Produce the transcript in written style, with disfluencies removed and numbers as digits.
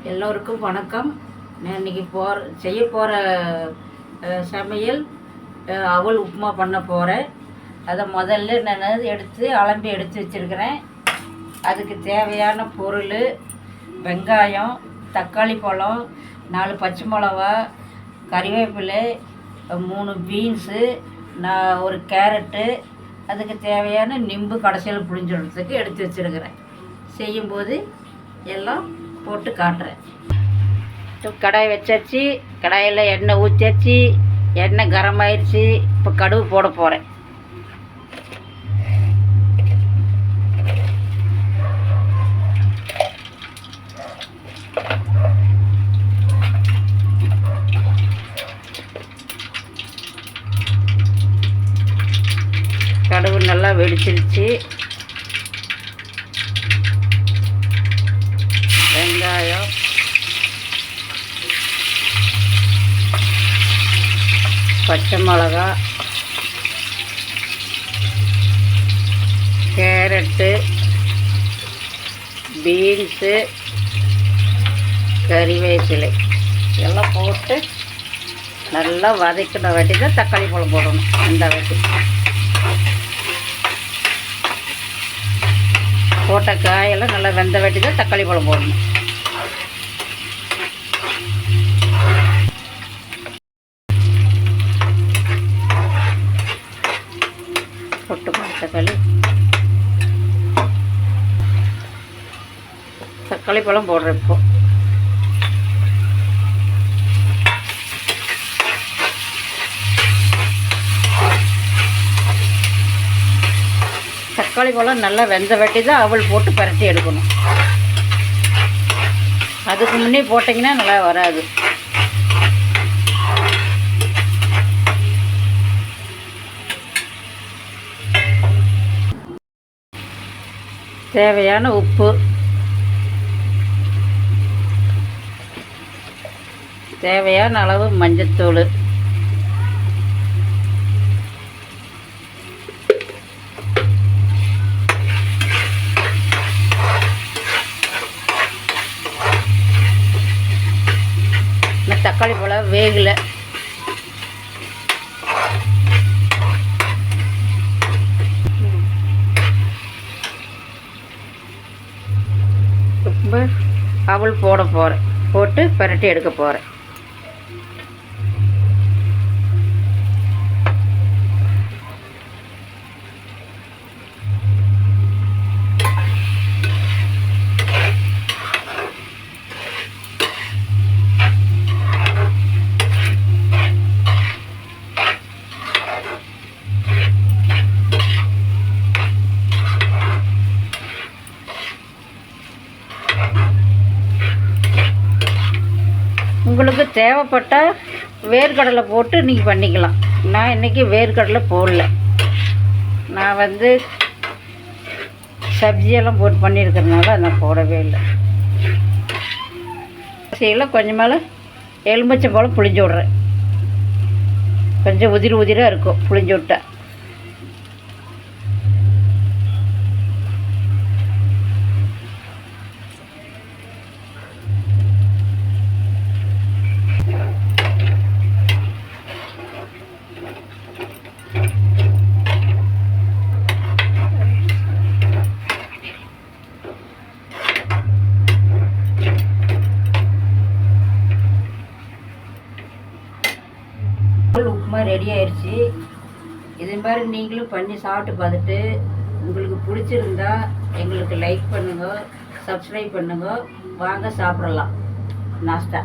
எல்லோருக்கும் வணக்கம். நான் இன்றைக்கி செய்ய போகிற சமையல் அவல் உப்புமா பண்ண போகிறேன். அதை முதல்ல நான் எடுத்து வச்சுருக்கிறேன். அதுக்கு தேவையான பொருள் வெங்காயம், தக்காளி பழம், 4 பச்சை மிளகா, கறிவேப்பிலை, 3 பீன்ஸு, ஒரு கேரட்டு, அதுக்கு தேவையான நிம்பு கடைசியில் புளிஞ்சுடுறதுக்கு எடுத்து வச்சுருக்கிறேன். செய்யும்போது எல்லாம் போட்டு காட்டுறேன். கடாய் வச்சாச்சு. கடாயில் எண்ணெய் ஊற்றியாச்சு. எண்ணெய் கரம் ஆயிடுச்சு. இப்போ கடுகு போட போகிறேன். கடுகு நல்லா வெடிச்சிருச்சு. வெங்காயம், பச்சை மிளகா, கேரட்டு, பீன்ஸு, கறிவேப்பிலை எல்லாம் போட்டு நல்லா வதக்கின வாட்டி தான் தக்காளி பழம் போடணும். அந்த வாட்டி போட்ட காயெல்லாம் நல்லா வெந்த வாட்டி தான் தக்காளி பழம் போடணும். போட்டு தக்காளி பழம் போடுறேன். இப்போ தக்காளி பழம் நல்லா வெந்த வாட்டி தான் அவல் போட்டு பரட்டி எடுக்கணும். அதுக்கு முன்னே போட்டிங்கன்னா நல்லா வராது. தேவையான உப்பு, தேவையான அளவு மஞ்சத்தூள், தக்காளி பழம் வேகலை. இப்போ அவல் போட போகிறேன். போட்டு பரட்டி எடுக்க போகிறேன். உங்களுக்கு தேவைப்பட்டால் வேர்க்கடலை போட்டு நீங்கள் பண்ணிக்கலாம். நான் இன்றைக்கி வேர்க்கடலை போடல. நான் சப்ஜியெல்லாம் போட்டு பண்ணியிருக்கிறதுனால நான் போடவே இல்லை. செய்யலாம். கொஞ்சம் மேலே எலுமிச்சை பழம் புளிஞ்சு விட்றேன். கொஞ்சம் உதிராக இருக்கும் புளிஞ்சு விட்டா. உப்புமா ரெடி ஆயிடுச்சு. இது மாதிரி நீங்களும் பண்ணி சாப்பிட்டு பார்த்துட்டு உங்களுக்கு பிடிச்சிருந்தா எங்களுக்கு லைக் பண்ணுங்க, சப்ஸ்கிரைப் பண்ணுங்க. வாங்க சாப்பிடலாம் நாஸ்டா.